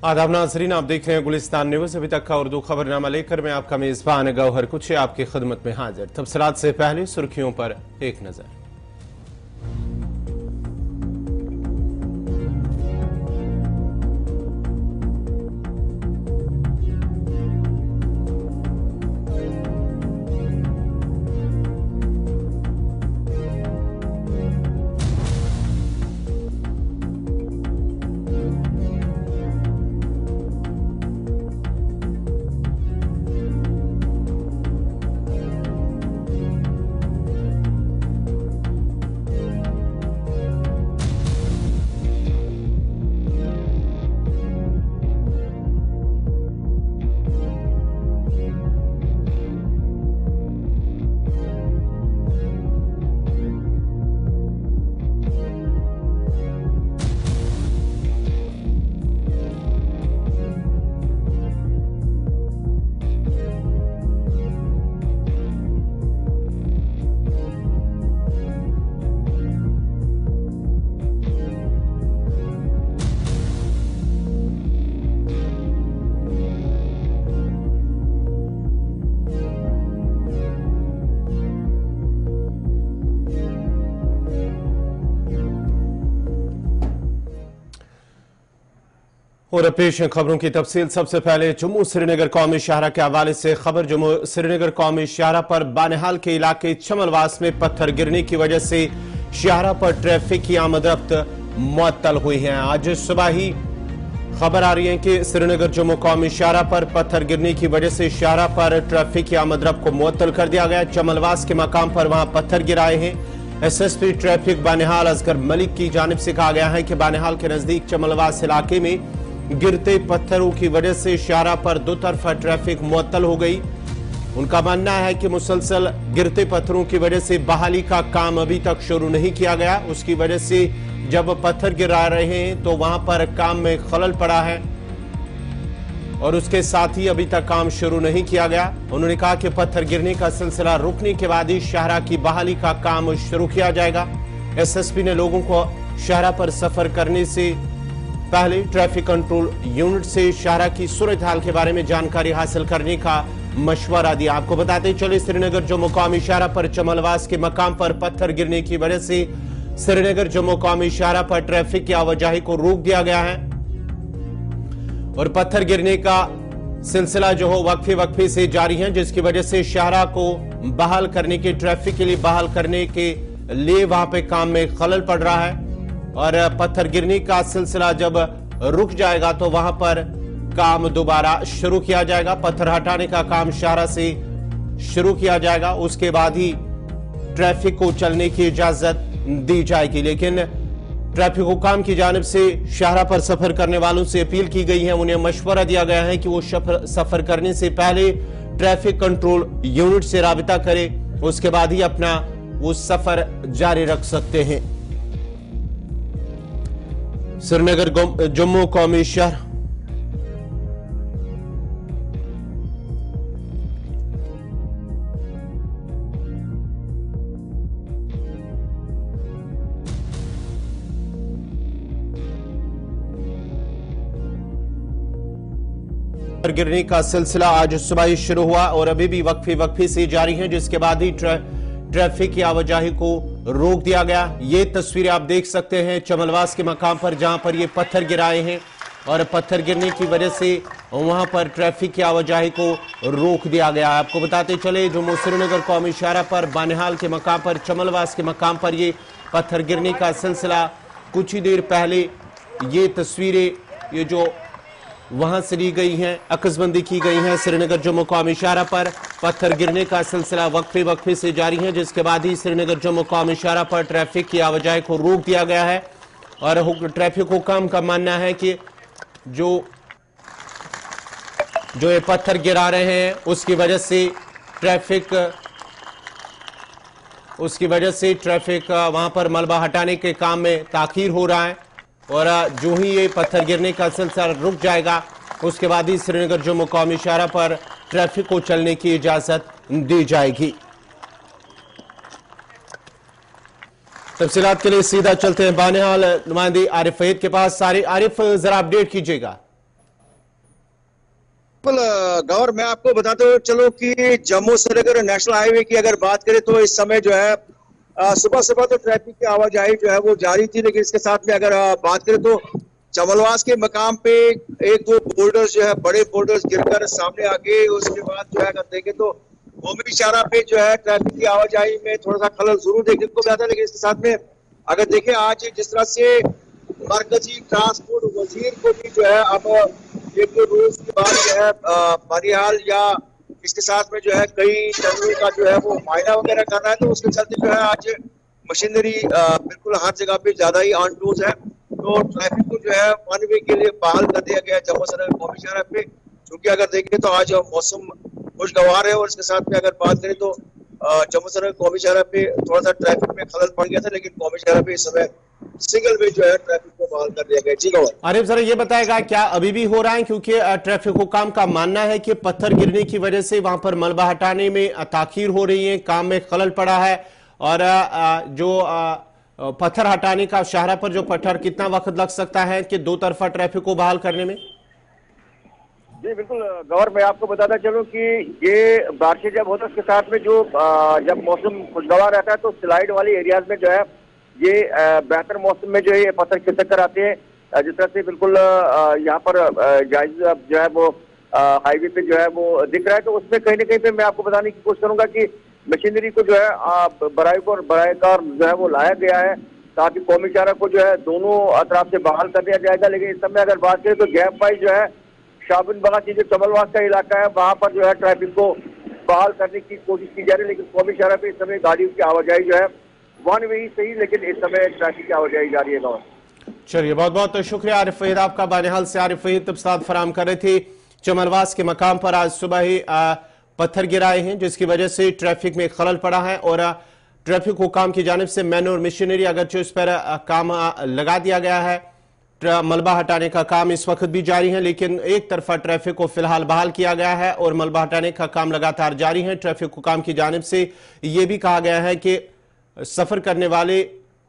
आदाब नाज़रीन, आप देख रहे हैं गुलिस्तान न्यूज़। अभी तक का उर्दू खबरनामा लेकर मैं आपका मेज़बान गौहर कुछ आपकी खिदमत में हाजिर। तफसीलात से पहले सुर्खियों पर एक नज़र। और पेश है खबरों की तफसील। सबसे पहले जम्मू श्रीनगर कौमी शाहरा के हवाले से खबर। जम्मू श्रीनगर कौमी शाहरा पर बानिहाल के इलाके चमलवास में पत्थर गिरने की वजह से शाहरा पर ट्रैफिक की आमदरफ्त मुअत्तल हुई है। आज सुबह ही खबर आ रही है कि श्रीनगर जम्मू कौमी शाहरा पर पत्थर गिरने की वजह से शाहरा पर ट्रैफिक की आमदरफ्त को मुअत्तल कर दिया गया। चमलवास के मकाम पर वहां पत्थर गिराए हैं। एसएसपी ट्रैफिक बानिहाल असगर मलिक की जानिब से कहा गया है कि बानिहाल के नजदीक चमलवास इलाके में गिरते पत्थरों की वजह से शाहरा पर दो तरफा ट्रैफिक मुअत्तल हो गई। उनका मानना है कि मुसलसल गिरते पत्थरों की वजह से बहाली का काम अभी तक शुरू नहीं किया गया। उसकी वजह से जब पत्थर गिरा रहे हैं तो वहां पर काम में खलल पड़ा है और उसके साथ ही अभी तक काम शुरू नहीं किया गया। उन्होंने कहा कि पत्थर गिरने का सिलसिला रुकने के बाद ही शाहरा की बहाली का काम शुरू किया जाएगा। एसएसपी ने लोगों को शाहरा पर सफर करने से पहले ट्रैफिक कंट्रोल यूनिट से शाहरा की सूरत हाल के बारे में जानकारी हासिल करने का मशवरा दिया। आपको बताते चले श्रीनगर जम्मू कौमी शाहरा पर चमलवास के मकाम पर पत्थर गिरने की वजह से श्रीनगर जम्मू कौमी शाहरा पर ट्रैफिक की आवाजाही को रोक दिया गया है और पत्थर गिरने का सिलसिला जो हो वक्फे से जारी है, जिसकी वजह से शाहरा को बहाल करने के ट्रैफिक के लिए बहाल करने के लिए वहां पे काम में खलल पड़ रहा है और पत्थर गिरने का सिलसिला जब रुक जाएगा तो वहां पर काम दोबारा शुरू किया जाएगा। पत्थर हटाने का काम शाहरा से शुरू किया जाएगा, उसके बाद ही ट्रैफिक को चलने की इजाजत दी जाएगी। लेकिन ट्रैफिक हुकाम की जानिब से शाहरा पर सफर करने वालों से अपील की गई है, उन्हें मशवरा दिया गया है कि वो सफर करने से पहले ट्रैफिक कंट्रोल यूनिट से राबिता करे, उसके बाद ही अपना वो सफर जारी रख सकते हैं। श्रीनगर जम्मू कौमी शहर गिरने का सिलसिला आज सुबह ही शुरू हुआ और अभी भी वक्फे से जारी है, जिसके बाद ही ट्रैफिक की आवाजाही को रोक दिया गया। ये तस्वीरें आप देख सकते हैं चमलवास के मकाम पर जहां पर ये पत्थर गिराए हैं और पत्थर गिरने की वजह से वहां पर ट्रैफिक की आवाजाही को रोक दिया गया। आपको बताते चले जम्मू श्रीनगर कौमी शाहरा पर बानिहाल के मकाम पर चमलवास के मकाम पर ये पत्थर गिरने का सिलसिला कुछ ही देर पहले ये तस्वीरें ये जो वहां से ली गई हैं, अकसबंदी की गई हैं। श्रीनगर जम्मू कौमी शाहरा पर पत्थर गिरने का सिलसिला वक्फे से जारी है, जिसके बाद ही श्रीनगर जम्मू कौमी शाहरा पर ट्रैफिक की आवाजाही को रोक दिया गया है और ट्रैफिक हुकाम का मानना है कि जो ये पत्थर गिरा रहे हैं उसकी वजह से ट्रैफिक वहां पर मलबा हटाने के काम में ताखीर हो रहा है और जो ही ये पत्थर गिरने का सिलसिला रुक जाएगा उसके बाद ही श्रीनगर जम्मू कौमी शाहरा पर ट्रैफिक को चलने की इजाजत दी जाएगी। तफसीलात के लिए सीधा चलते हैं बानिहाल नुमाइंदे आरिफ फहीद के पास। सारे आरिफ जरा अपडेट कीजिएगा। बिल्कुल गौर, मैं आपको बताते हुए चलो कि जम्मू श्रीनगर नेशनल हाईवे की अगर बात करें तो इस समय जो है सुबह सुबह तो ट्रैफिक की आवाजाही जो है वो जारी थी, लेकिन इसके साथ में अगर बात करें तो चमलवास के मकाम पे एक दो बोल्डर्स जो है, बड़े बोल्डर्स गिरकर सामने आ गए। उसके बाद जो है अगर देखें तो कौमी इशारा पे जो है ट्रैफिक की आवाजाही में थोड़ा सा खलल जरूर देखने को मिला था, लेकिन इसके साथ में अगर देखें आज जिस तरह से मरकजी ट्रांसपोर्ट वजीर को भी जो है अब एक दो रोज के बाद जो है बहरहाल या इसके साथ में जो है कई टनलों का जो है वो मुआयना वगैरह करना है, तो उसके चलते जो है आज मशीनरी बिल्कुल हर जगह पे ज्यादा ही ऑन टूज है। तो ट्रैफिक को जो है वन वे के लिए बहाल कर दिया गया जम्मू श्रीनगर कौमी शहर पे, क्योंकि अगर देखें तो आज मौसम खुशगवार है। और इसके साथ में अगर बात करें तो जम्मू श्रीनगर कौमी शहर पे थोड़ा सा ट्रैफिक में खलल पड़ गया था, लेकिन कौमी शहर पे इस समय सिंगल वे जो है ट्रैफिक को बहाल कर दिया गया। जी गौर, आरिफ जरा ये बताएगा क्या अभी भी हो रहा है, क्योंकि ट्रैफिक हुकाम का मानना है कि पत्थर गिरने की वजह से वहां पर मलबा हटाने में ताखीर हो रही है, काम में खलल पड़ा है, और जो पत्थर हटाने का शाहरा पर जो पत्थर कितना वक्त लग सकता है कि दो तरफा ट्रैफिक को बहाल करने में? जी बिल्कुल गौर, मैं आपको बताना चलूं कि ये बारिश जब होता है उसके साथ में जो जब मौसम खुशगवार रहता है तो स्लाइड वाली एरियाज में जो है ये बेहतर मौसम में जो है ये पत्थर खिसक कर आते हैं। जिस तरह से बिल्कुल यहाँ पर जायज जो है वो हाईवे पे जो है वो दिख रहा है, तो उसमें कहीं ना कहीं पे मैं आपको बताने की कोशिश करूंगा कि मशीनरी को जो है बराईकार जो है वो लाया गया है ताकि कौमी इशारा को जो है दोनों अतराफ से बहाल कर दिया जाएगा। लेकिन इस समय अगर बात करें तो गैप वाइज जो है शाबिन बगा की जो चमलवास का इलाका है वहां पर जो है ट्रैफिक को बहाल करने की कोशिश की जा रही है, लेकिन कौमी इशारा पे इस समय गाड़ियों की आवाजाही जो है वन वे ही सही, लेकिन इस समय ट्रैफिक की आवाजाही जारी है। चलिए, बहुत बहुत शुक्रिया आरिफ वहीद, आपका बानिहाल से आरिफ वहीद तफसीलात फराहम कर रहे थे। चमलवास के मकाम पर आज सुबह ही पत्थर गिराए हैं जिसकी वजह से ट्रैफिक में खलल पड़ा है, और ट्रैफिक हुकाम की जानिब से मैन और मशीनरी अगरचे उस पर काम लगा दिया गया है, मलबा हटाने का काम इस वक्त भी जारी है, लेकिन एक तरफा ट्रैफिक को फिलहाल बहाल किया गया है और मलबा हटाने का काम लगातार जारी है। ट्रैफिक हुकाम की जानिब से यह भी कहा गया है कि सफर करने वाले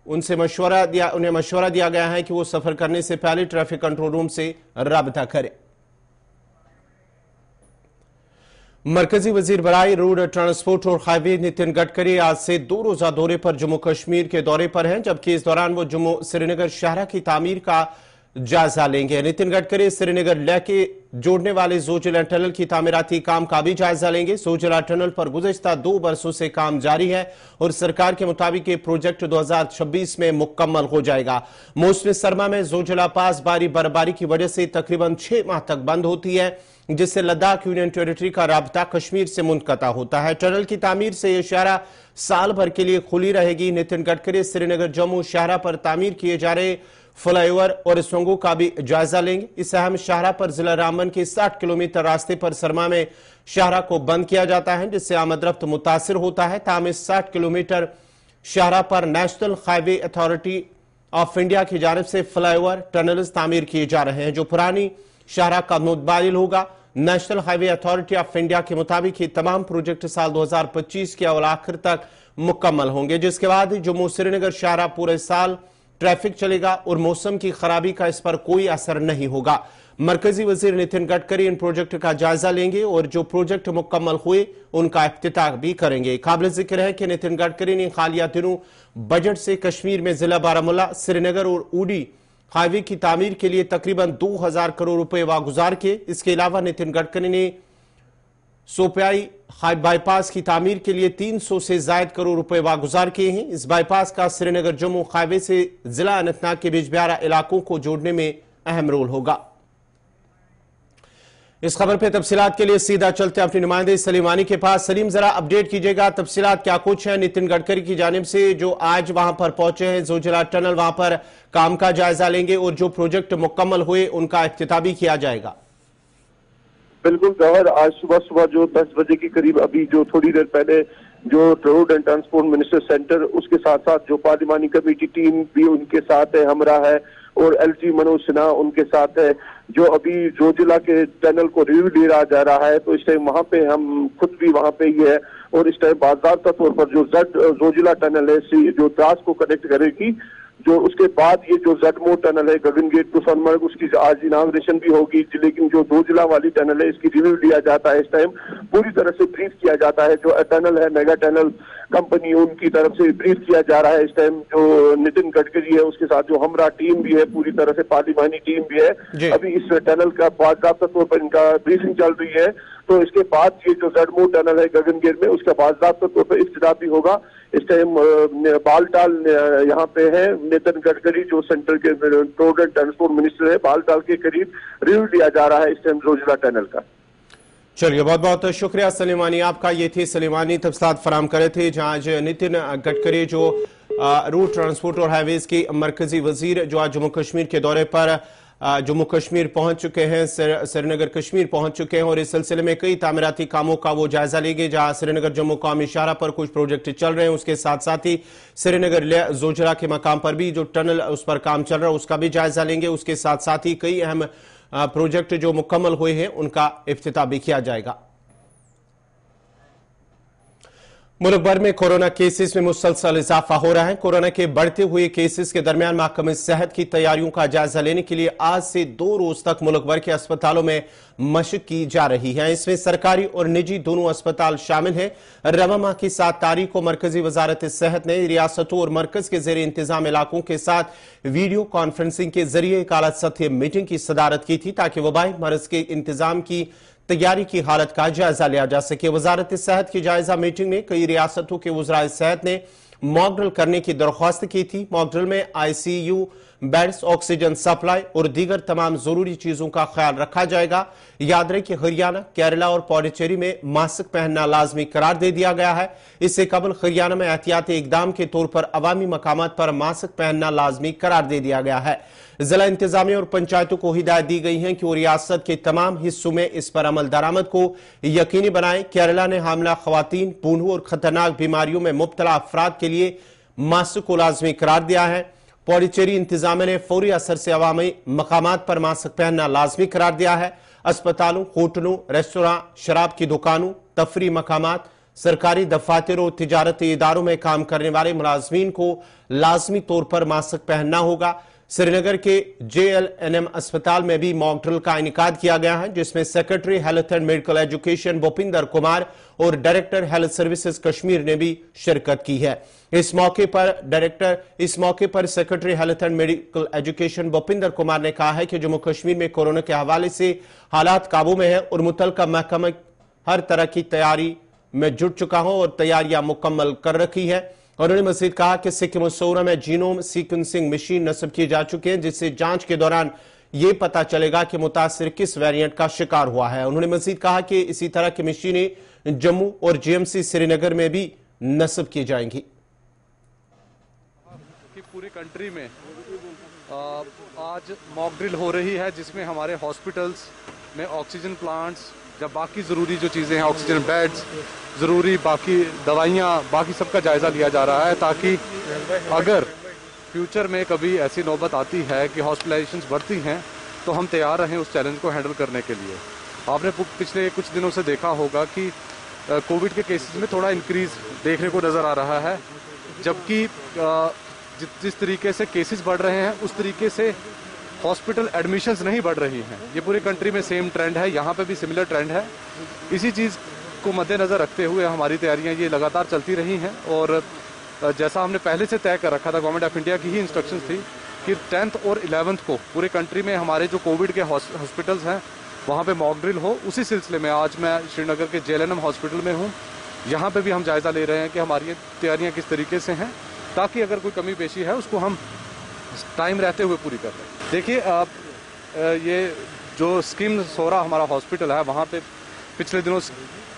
उन्हें मशवरा दिया गया है कि वो सफर करने से पहले ट्रैफिक कंट्रोल रूम से राबता करें। मरकजी वजीर बराए रोड ट्रांसपोर्ट और हाईवे नितिन गडकरी आज से 2 रोजा दौरे पर जम्मू कश्मीर के दौरे पर हैं, जबकि इस दौरान वो जम्मू श्रीनगर शाहरा की तामीर का जायजा लेंगे। नितिन गडकरी श्रीनगर लेह के जोड़ने वाले जोजिला टनल की तामीराती काम का भी जायजा लेंगे। जोजिला टनल पर गुज़श्ता 2 बरसों से काम जारी है और सरकार के मुताबिक ये प्रोजेक्ट 2026 में मुकम्मल हो जाएगा। मौसम सरमा में जोजिला पास भारी बर्फबारी की वजह से तकरीबन 6 माह तक बंद होती है, जिससे लद्दाख यूनियन टेरिटरी का राब्ता कश्मीर से मुनक़ता होता है। टनल की तामीर से यह शाहरा साल भर के लिए खुली रहेगी। नितिन गडकरी श्रीनगर जम्मू शाहरा पर तामीर किए जा रहे फ्लाईओवर और सुरंगों का भी जायजा लेंगे। इस अहम शाहरा पर जिला रामबन के 60 किलोमीटर रास्ते पर सरमा में शाहरा को बंद किया जाता है, जिससे आमदरफ्त मुतासिर होता है। ताम इस 60 किलोमीटर शाहरा पर national highway authority of India की जानिब से फ्लाईओवर टनल्स तामीर किए जा रहे हैं, जो पुरानी शाहरा का मुतबादिल होगा। National highway authority of India के मुताबिक ये तमाम प्रोजेक्ट साल 2025 के अवल आखिर तक मुकम्मल होंगे, जिसके बाद जम्मू श्रीनगर शाहरा पूरे साल ट्रैफिक चलेगा और मौसम की खराबी का इस पर कोई असर नहीं होगा। मरकजी वजीर नितिन गडकरी इन प्रोजेक्ट का जायजा लेंगे और जो प्रोजेक्ट मुकम्मल हुए उनका इफ्तिताह भी करेंगे। काबिल जिक्र है कि नितिन गडकरी ने हालिया दिनों बजट से कश्मीर में जिला बारामूला, श्रीनगर और ऊडी हाईवे की तामीर के लिए तकरीबन 2000 करोड़ रुपए वागुजार किए। इसके अलावा नितिन गडकरी ने सोप्याई बाईपास की तामीर के लिए 300 से ज्यादा करोड़ रुपए वागुजार किए हैं। इस बाईपास का श्रीनगर जम्मू हाईवे से जिला अनंतनाग के बिजबिहारा इलाकों को जोड़ने में अहम रोल होगा। इस खबर पे तफसीलात के लिए सीधा चलते अपने नुमाइंदे सलीमानी के पास। सलीम, जरा अपडेट कीजिएगा, तफसीलात क्या कुछ है नितिन गडकरी की जानिब से जो आज वहां पर पहुंचे हैं जोजिला टनल, वहां पर काम का जायजा लेंगे और जो प्रोजेक्ट मुकम्मल हुए उनका इफ्तिताह भी किया जाएगा। बिल्कुल गौहर, आज सुबह सुबह जो 10 बजे के करीब अभी जो थोड़ी देर पहले जो road and transport minister centre, उसके साथ साथ जो पार्लिमानी कमेटी टीम भी उनके साथ है, हमरा है और एलजी मनोज सिन्हा उनके साथ है, जो अभी जोजिला के टनल को रिव्यू लिया जा रहा है। तो इस टाइम वहां पे हम खुद भी वहां पे ही है और इस टाइम बाज़ाब्ता तौर पर जो जोजिला टनल है जो द्रास को कनेक्ट करेगी जो उसके बाद ये जो जटमो टनल है गगन गेट टू सोनमर्ग, उसकी आज इनाग्रेशन भी होगी, लेकिन जो 2 जिला वाली टनल है इसकी रिव्यू लिया जाता है। इस टाइम पूरी तरह से ब्रीफ किया जाता है, जो टनल है मेगा टनल कंपनी उनकी तरफ से ब्रीफ किया जा रहा है। इस टाइम जो नितिन गडकरी है उसके साथ जो हमरा टीम भी है, पूरी तरह से पार्लिमानी टीम भी है, अभी इस टनल का बाकायदा तौर पर इनका ब्रीफिंग चल रही है। तो इसके बाद ये जो जटमो टनल है गगनगेट में, उसका बाकायदा तौर पर इफ्तिताह भी होगा। इस टाइम बालटाल यहाँ पे है, नितिन गडकरी जो सेंटर के रोड एंड ट्रांसपोर्ट मिनिस्टर है, बालटाल के करीब रिव्यू लिया जा रहा है इस टाइम जोजिला टनल का। चलिए, बहुत बहुत शुक्रिया सलीमानी आपका। ये थे सलीमानी तफसीलात फराम करे थे, जहाँ आज नितिन गडकरी जो रोड ट्रांसपोर्ट और हाईवेज के मरकजी वजीर जो आज जम्मू कश्मीर के दौरे पर जम्मू कश्मीर पहुंच चुके हैं, श्रीनगर कश्मीर पहुंच चुके हैं और इस सिलसिले में कई तामीराती कामों का वो जायजा लेंगे। जहां श्रीनगर जम्मू कौमी शाहरा पर कुछ प्रोजेक्ट चल रहे हैं, उसके साथ साथ ही श्रीनगर जोजरा के मकाम पर भी जो टनल उस पर काम चल रहा है उसका भी जायजा लेंगे। उसके साथ साथ ही कई अहम प्रोजेक्ट जो मुकम्मल हुए हैं उनका इफ्तिताह भी किया जाएगा। मुल्क भर में कोरोना केसेस में मुसलसल इजाफा हो रहा है। कोरोना के बढ़ते हुए केसेस के दरमियान महकमे सेहत की तैयारियों का जायजा लेने के लिए आज से 2 रोज तक मुल्क भर के अस्पतालों में मशक की जा रही है। इसमें सरकारी और निजी दोनों अस्पताल शामिल हैं। रवा माह की 7 तारीख को मरकजी वजारत सेहत ने रियासतों और मरकज के जेर इंतजाम इलाकों के साथ वीडियो कॉन्फ्रेंसिंग के जरिए एक आला सतही मीटिंग की सदारत की थी, ताकि वबाई मर्ज के इंतजाम की तैयारी की हालत का जायजा लिया जा सके। वजारत सेहत की जायजा मीटिंग में कई रियासतों के वज़राए सेहत ने मॉक ड्रिल करने की दरख्वास्त की थी। मॉक ड्रिल में ICU बेड्स, ऑक्सीजन सप्लाई और दीगर तमाम जरूरी चीजों का ख्याल रखा जाएगा। याद रहे कि हरियाणा, केरला और पौडुचेरी में मास्क पहनना लाजमी करार दे दिया गया है। इससे कबल हरियाणा में एहतियाती इकदाम के तौर पर अवामी मकामात पर मास्क पहनना लाजमी करार दे दिया गया है। जिला इंतजामिया और पंचायतों को हिदायत दी गई है कि वो रियासत के तमाम हिस्सों में इस पर अमल दरामद को यकीनी बनाएं। केरला ने हामला खवातीन, पूनू और खतरनाक बीमारियों में मुब्तला अफराद के लिए मास्क को लाजमी करार दिया है। पौडुचेरी इंतजामिया ने फौरी असर से अवामी मकामात पर मास्क पहनना लाजमी करार दिया है। अस्पतालों, होटलों, रेस्तोरां, शराब की दुकानों, तफरी मकामात, सरकारी दफातर और तिजारती इदारों में काम करने वाले मुलाजमीन को लाजमी तौर पर मास्क पहनना होगा। श्रीनगर के JLNM अस्पताल में भी मॉक ड्रिल का इनेकाद किया गया है, जिसमें secretary health and medical education Bhupinder Kumar और डायरेक्टर हेल्थ सर्विसेज कश्मीर ने भी शिरकत की है। इस मौके पर secretary health and medical education Bhupinder Kumar ने कहा है कि जम्मू कश्मीर में कोरोना के हवाले से हालात काबू में है और मुतल्लिका महकमा हर तरह की तैयारी में जुट चुका हो और तैयारियां मुकम्मल कर रखी है। उन्होंने मजीद कहा कि सिक्किम और सोरा में जीनोम सीक्वेंसिंग मशीन नस्ब की जा चुकी है, जिससे जांच के दौरान यह पता चलेगा कि मुतासिर किस वेरिएंट का शिकार हुआ है। उन्होंने मजीद कहा कि इसी तरह की मशीनें जम्मू और GMC श्रीनगर में भी नस्ब की जाएंगी। पूरी कंट्री में आज मॉक ड्रिल हो रही है, जिसमें हमारे हॉस्पिटल्स में ऑक्सीजन प्लांट्स, जब बाकी ज़रूरी जो चीज़ें हैं, ऑक्सीजन बेड्स, ज़रूरी बाकी दवाइयाँ, बाकी सबका जायज़ा लिया जा रहा है, ताकि अगर फ्यूचर में कभी ऐसी नौबत आती है कि हॉस्पिटलाइजेशंस बढ़ती हैं तो हम तैयार रहें उस चैलेंज को हैंडल करने के लिए। आपने पिछले कुछ दिनों से देखा होगा कि कोविड के केसेस में थोड़ा इंक्रीज़ देखने को नज़र आ रहा है, जबकि जिस तरीके से केसेस बढ़ रहे हैं उस तरीके से हॉस्पिटल एडमिशन्स नहीं बढ़ रही हैं। ये पूरी कंट्री में सेम ट्रेंड है, यहाँ पे भी सिमिलर ट्रेंड है। इसी चीज़ को मद्देनज़र रखते हुए हमारी तैयारियाँ ये लगातार चलती रही हैं और जैसा हमने पहले से तय कर रखा था, गवर्नमेंट ऑफ इंडिया की ही इंस्ट्रक्शंस थी कि 10th और 11th को पूरे कंट्री में हमारे जो कोविड के हॉस्पिटल्स हैं वहाँ पे मॉक ड्रिल हो। उसी सिलसिले में आज मैं श्रीनगर के JLNM हॉस्पिटल में हूँ। यहाँ पे भी हम जायज़ा ले रहे हैं कि हमारी तैयारियाँ किस तरीके से हैं, ताकि अगर कोई कमी पेशी है उसको हम टाइम रहते हुए पूरी कर रहे हैं। देखिए, ये जो स्कीम सोरा हमारा हॉस्पिटल है, वहाँ पे पिछले दिनों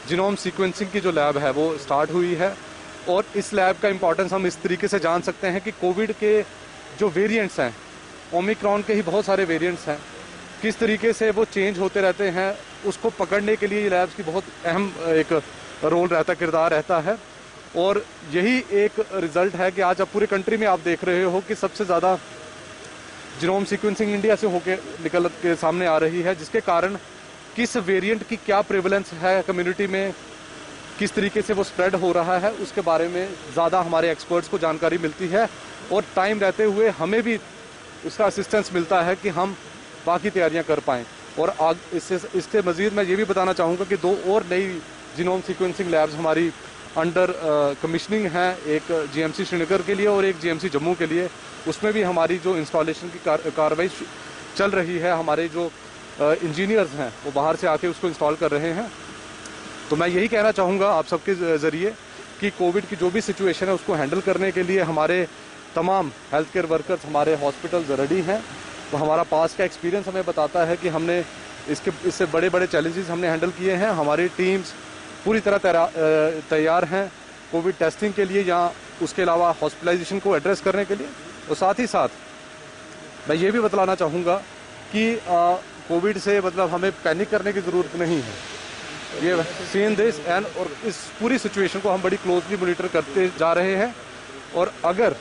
जीनोम सीक्वेंसिंग की जो लैब है वो स्टार्ट हुई है और इस लैब का इम्पोर्टेंस हम इस तरीके से जान सकते हैं कि कोविड के जो वेरिएंट्स हैं, ओमिक्रॉन के ही बहुत सारे वेरिएंट्स हैं, किस तरीके से वो चेंज होते रहते हैं, उसको पकड़ने के लिए लैब्स की बहुत अहम एक रोल रहता, किरदार रहता है। और यही एक रिजल्ट है कि आज अब पूरी कंट्री में आप देख रहे हो कि सबसे ज़्यादा जीनोम सीक्वेंसिंग इंडिया से होके निकल के सामने आ रही है, जिसके कारण किस वेरिएंट की क्या प्रेवलेंस है कम्युनिटी में, किस तरीके से वो स्प्रेड हो रहा है, उसके बारे में ज़्यादा हमारे एक्सपर्ट्स को जानकारी मिलती है और टाइम रहते हुए हमें भी उसका असिस्टेंस मिलता है कि हम बाकी तैयारियां कर पाएँ। और इसके मज़ीद मैं ये भी बताना चाहूँगा कि 2 और नई जीनोम सीक्वेंसिंग लैब्स हमारी अंडर कमिश्निंग हैं, एक GMC श्रीनगर के लिए और एक GMC जम्मू के लिए। उसमें भी हमारी जो इंस्टॉलेशन की कार्रवाई चल रही है, हमारे जो इंजीनियर्स हैं वो बाहर से आके उसको इंस्टॉल कर रहे हैं। तो मैं यही कहना चाहूँगा आप सबके ज़रिए कि कोविड की जो भी सिचुएशन है उसको हैंडल करने के लिए हमारे तमाम हेल्थ केयर वर्कर्स, हमारे हॉस्पिटल्स रेडी हैं। तो हमारा पास का एक्सपीरियंस हमें बताता है कि हमने इससे बड़े बड़े चैलेंजेस हमने हैंडल किए हैं। हमारी टीम्स पूरी तरह तैयार हैं कोविड टेस्टिंग के लिए या उसके अलावा हॉस्पिटलाइजेशन को एड्रेस करने के लिए। और साथ ही साथ मैं ये भी बतलाना चाहूँगा कि कोविड से मतलब हमें पैनिक करने की ज़रूरत नहीं है। ये सीन दिस एंड और इस पूरी सिचुएशन को हम बड़ी क्लोजली मॉनिटर करते जा रहे हैं। और अगर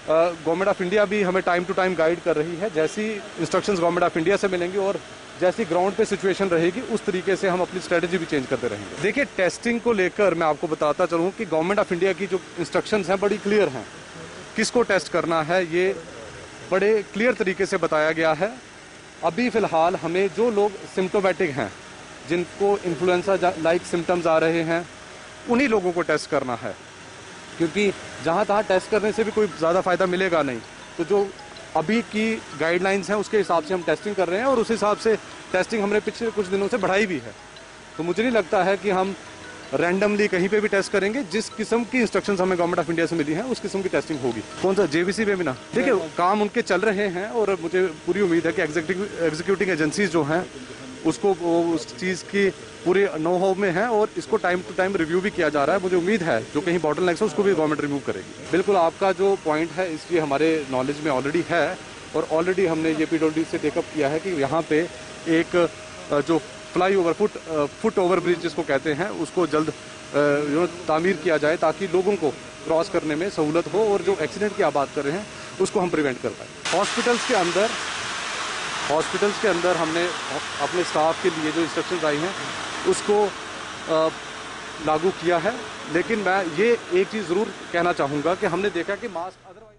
गवर्नमेंट ऑफ इंडिया भी हमें टाइम टू टाइम गाइड कर रही है, जैसी इंस्ट्रक्शंस गवर्नमेंट ऑफ इंडिया से मिलेंगी और जैसी ग्राउंड पे सिचुएशन रहेगी उस तरीके से हम अपनी स्ट्रेटजी भी चेंज करते रहेंगे। देखिए, टेस्टिंग को लेकर मैं आपको बताता चलूँ कि गवर्नमेंट ऑफ इंडिया की जो इंस्ट्रक्शंस हैं बड़ी क्लियर हैं। किसको टेस्ट करना है ये बड़े क्लियर तरीके से बताया गया है। अभी फ़िलहाल हमें जो लोग सिम्टोमेटिक हैं, जिनको इन्फ्लुएंजा लाइक सिम्टम्स आ रहे हैं, उन्हीं लोगों को टेस्ट करना है, क्योंकि जहाँ तहाँ टेस्ट करने से भी कोई ज़्यादा फ़ायदा मिलेगा नहीं। तो जो अभी की गाइडलाइंस हैं उसके हिसाब से हम टेस्टिंग कर रहे हैं और उस हिसाब से टेस्टिंग हमने पिछले कुछ दिनों से बढ़ाई भी है। तो मुझे नहीं लगता है कि हम रैंडमली कहीं पे भी टेस्ट करेंगे। जिस किस्म की इंस्ट्रक्शंस हमें गवर्नमेंट ऑफ इंडिया से मिली हैं उस किस्म की टेस्टिंग होगी। कौन सा JVC में भी ना, देखिए काम उनके चल रहे हैं और मुझे पूरी उम्मीद है कि एग्जीक्यूटिंग एजेंसीज जो हैं उसको उस चीज़ की पूरे नो हाउ में है और इसको टाइम टू टाइम रिव्यू भी किया जा रहा है। मुझे उम्मीद है जो कहीं बॉटलनेक्स है उसको भी गवर्नमेंट रिमूव करेगी। बिल्कुल आपका जो पॉइंट है इसलिए हमारे नॉलेज में ऑलरेडी है और ऑलरेडी हमने JPWD से टेकअप किया है कि यहाँ पे एक जो fly over foot over bridge जिसको कहते हैं उसको जल्द तामीर किया जाए ताकि लोगों को क्रॉस करने में सहूलत हो और जो एक्सीडेंट की आप बात कर रहे हैं उसको हम प्रिवेंट कर पाएँ। हॉस्पिटल्स के अंदर हमने अपने स्टाफ के लिए जो इंस्ट्रक्शंस आई हैं उसको लागू किया है। लेकिन मैं ये एक चीज़ ज़रूर कहना चाहूँगा कि हमने देखा कि मास्क अदरवाइज।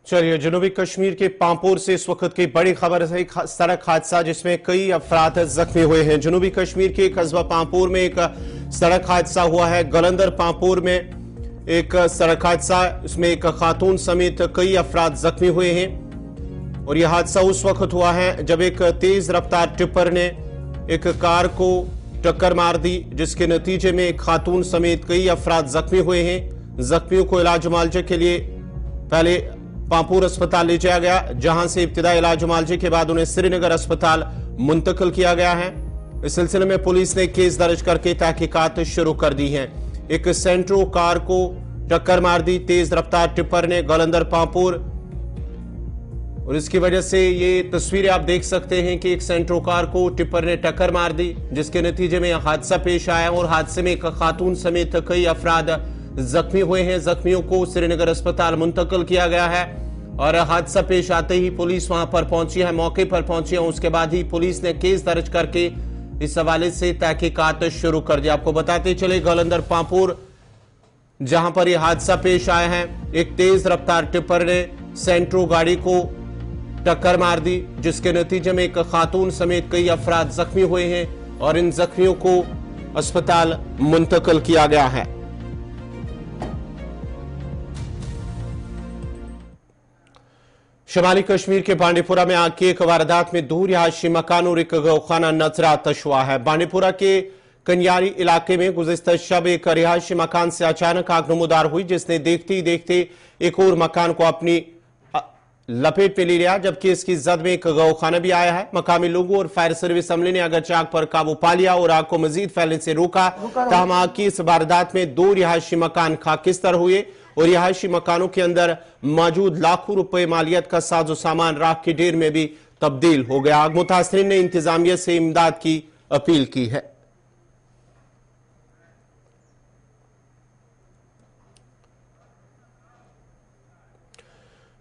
चलिए, जनूबी कश्मीर के पांपोर से इस वक्त की बड़ी खबर है। सड़क हादसा जिसमें कई अफराद जख्मी हुए हैं। जनूबी कश्मीर के कस्बा पांपोर में एक सड़क हादसा हुआ है। गलंदर पांपोर में एक सड़क हादसा, इसमें एक खातून समेत कई अफराद जख्मी हुए हैं और यह हादसा उस वक्त हुआ है जब एक तेज रफ्तार टिप्पर ने एक कार को टक्कर मार दी, जिसके नतीजे में एक खातून समेत कई अफराद जख्मी हुए हैं। जख्मियों को इलाज मुआवजे के लिए पहले पांपोर अस्पताल ले जाया गया, जहां से इब्तिदाई इलाज मुआवजे के बाद उन्हें श्रीनगर अस्पताल मुंतकिल किया गया है। इस सिलसिले में पुलिस ने केस दर्ज करके तहकीकात शुरू कर दी है। एक सेंट्रो कार को टक्कर मार दी तेज रफ्तार टिप्पर ने गलंदर पांपोर, और इसकी वजह से ये तस्वीरें आप देख सकते हैं कि एक सेंट्रो कार को टिप्पर ने टक्कर मार दी, जिसके नतीजे में हादसा पेश आया और हादसे में एक खातून समेत कई अफराद जख्मी हुए हैं। जख्मियों को श्रीनगर अस्पताल मुंतकिल किया गया है और हादसा पेश आते ही पुलिस वहां पर पहुंची है, मौके पर पहुंची है। उसके बाद ही पुलिस ने केस दर्ज करके इस हवाले से तहकीकात शुरू कर दी। आपको बताते चले गलंदर पांपोर जहां पर यह हादसा पेश आया है, एक तेज रफ्तार टिप्पर ने सेंट्रो गाड़ी को टक्कर मार दी, जिसके नतीजे में एक खातून समेत कई अफराद जख्मी हुए हैं और इन जख्मियों को अस्पताल मुंतकिल किया गया है। शुमाली कश्मीर के बांडीपुरा में आग की एक वारदात में 2 रिहायशी मकान और एक गौखाना नजर आतश हुआ है। बांडीपुरा के कन्यारी इलाके में गुज़िश्ता शब एक रिहायशी मकान से अचानक आग नमूदार हुई, जिसने देखते ही देखते एक और मकान को अपनी लपेट में ले लिया, जबकि इसकी जद में एक गौखाना भी आया है। मकामी लोगों और फायर सर्विस अमले ने अगरचे आग पर काबू पा लिया और आग को मजीद फैलने से रोका। ताहम आग की इस वारदात में 2 रिहायशी मकान खाकिस्तर हुए और रिहायशी मकानों के अंदर मौजूद लाखों रुपए मालियत का साजो सामान राख के ढेर में भी तब्दील हो गया। आग मुतासरीन ने इंतजामिया से इमदाद की अपील की है।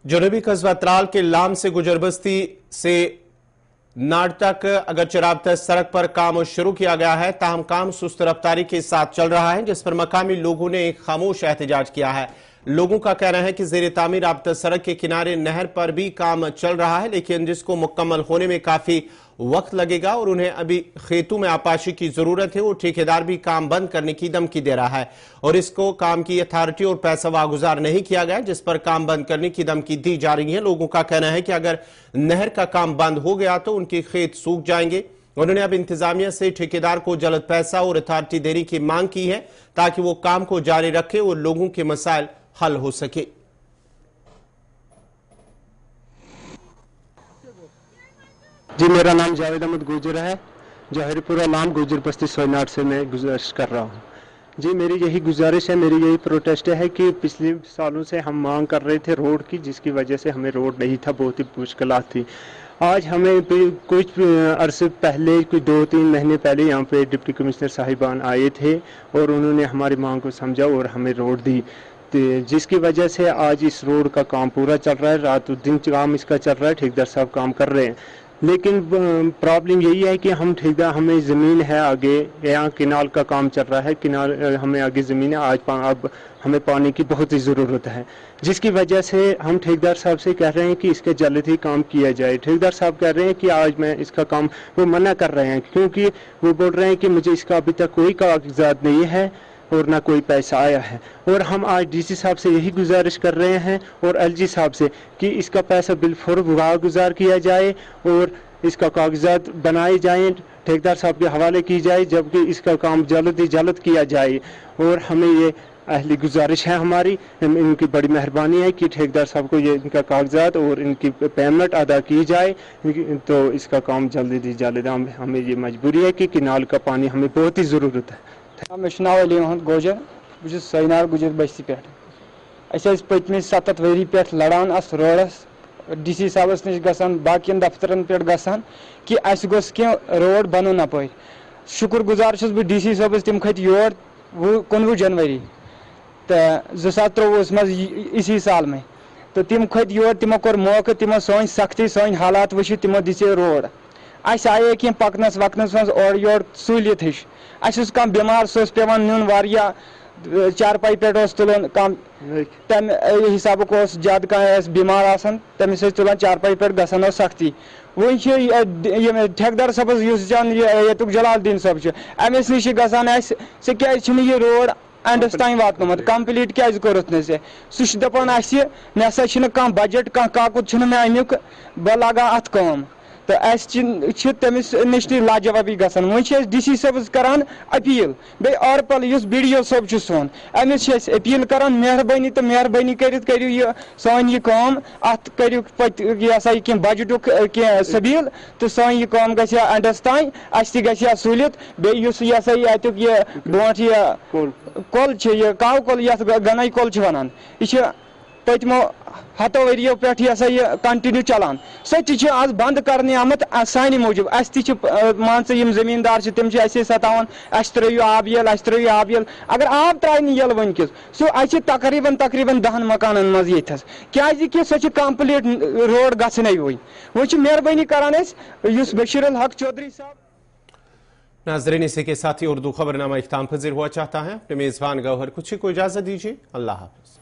जनूबी कस्बा त्राल के लाम से गुजरबस्ती से नाटक अगरचे राबता सड़क पर काम शुरू किया गया है, ताहम काम सुस्त रफ्तारी के साथ चल रहा है, जिस पर मकामी लोगों ने एक खामोश एहतजाज किया है। लोगों का कहना है कि ज़ेर तामीर राबता सड़क के किनारे नहर पर भी काम चल रहा है, लेकिन जिसको मुकम्मल होने में काफी वक्त लगेगा और उन्हें अभी खेतों में आपाशी की जरूरत है। वो ठेकेदार भी काम बंद करने की धमकी दे रहा है और इसको काम की अथॉरिटी और पैसा वागुजार नहीं किया गया, जिस पर काम बंद करने की धमकी दी जा रही है। लोगों का कहना है कि अगर नहर का काम बंद हो गया तो उनके खेत सूख जाएंगे। उन्होंने अब इंतजामिया से ठेकेदार को जल्द पैसा और अथॉरिटी देने की मांग की है ताकि वो काम को जारी रखे और लोगों के मसाइल हल हो सके। जी, मेरा नाम जावेद अहमद गुजर है। जौहरीपुरा लाम गुजर बस्ती सोयनाट से मैं गुजारिश कर रहा हूँ। जी, मेरी यही गुजारिश है, मेरी यही प्रोटेस्ट है कि पिछले सालों से हम मांग कर रहे थे रोड की, जिसकी वजह से हमें रोड नहीं था, बहुत ही मुश्किलात थी। आज हमें कुछ अरसे पहले, कुछ 2-3 महीने पहले यहाँ पे डिप्टी कमिश्नर साहिबान आए थे और उन्होंने हमारी मांग को समझा और हमें रोड दी, जिसकी वजह से आज इस रोड का काम पूरा चल रहा है। रात दिन काम इसका चल रहा है, ठेकेदार साहब काम कर रहे हैं। लेकिन प्रॉब्लम यही है कि हम ठेकेदार, हमें ज़मीन है आगे, यहाँ किनाल का काम चल रहा है, किनाल हमें आगे ज़मीन है। आज अब हमें पानी की बहुत ही ज़रूरत है, जिसकी वजह से हम ठेकेदार साहब से कह रहे हैं कि इसके जल्द ही काम किया जाए। ठेकेदार साहब कह रहे हैं कि आज मैं इसका काम, वो मना कर रहे हैं क्योंकि वो बोल रहे हैं कि मुझे इसका अभी तक कोई कागजात नहीं है और ना कोई पैसा आया है। और हम आज डीसी साहब से यही गुजारिश कर रहे हैं और एलजी साहब से कि इसका पैसा बिलफौर वागुजार किया जाए और इसका कागजात बनाए जाएं, ठेकेदार साहब के हवाले की जाए, जबकि इसका काम जल्द ही जल्द किया जाए। और हमें ये अहली गुजारिश है हमारी, इनकी बड़ी मेहरबानी है कि ठेकेदार साहब को ये इनका कागजात और इनकी पेमेंट अदा की जाए, तो इसका काम जल्द ही जल्द। हमें ये मजबूरी है कि किनाल का पानी हमें बहुत ही ज़रूरत है। मे नाव अली मोहम्मद गोजर, बहुत सोयनार गुजर बस्ती पे पत्म 7 वरी पे लड़ान अस रोडस, डीसी साहबस नश गसान, बाकियन दफ्तरन पे गसान कि अस गोस कह रोड बनन अपर। शुक्र गुजार छुस बह डीसी साहबस, तम खत योर 19 जनवरी तो 2023 मज इसी साल में, तो तम खत योर, तमो कोर मौका, तमो सोन सख्ती सोन हालात वुच, तमो दिसे रोड। अस आये कह पकनस वकनस मज और योर सहूलियत हिश। अस कम बीमार सो पेवान नुन वारिया चारपाई पे तुलान कम तम हिसाब ज्यादा कह बीमार आसान तमिस तुलान चारपाई पे गसान सख्ती। वो ठेकेदार सबस ये जलालुद्दीन सब अमिस नश गसान सह क्या रोड एंडस तान वात कम्प्लीट क्या कोरुत ने सह दपान नसा कह बजट कह काकुद मे अमुक बह लगा अत काम, तो तमिस नश लाजवाबी गसान। वो डीसी साहब करान अपील, बे आरपल बीडीओ साहब सोन, अमिस अपील करान मेहरबानी तो मेहरबानी करू यह सान यह काम अत करू कह बजटुक कह सबील, तो सान यह काम गि एंडस तान, अस तह सहूलियत। बेस अतुक यह ब्रोट यह कल यह काव कल ये गनाई कल वनान, यह पत्मो 7 वरियों पे यह कंटिन्यू चलान, सह आज बंद करने आमत सानि मूजूब। अस मान यम जमींदार तम सतावान, अस त्रो आब यल, अस त्रो आब यल। अगर आब त्राय यल वनकिस सह तकरीबन 10 मकानन मज ये क्या सह कंप्लीट रोड गई। वो मेहरबानी करान बशीर उल हक चौधरी साहब। नाजरीन, इसी के साथ ही उर्दू खबरनामा इख्ताम पजीर हुआ चाहता है। अपने मेजबान गौहर कुछ को इजाजत दीजिए। अल्लाह हाफिज।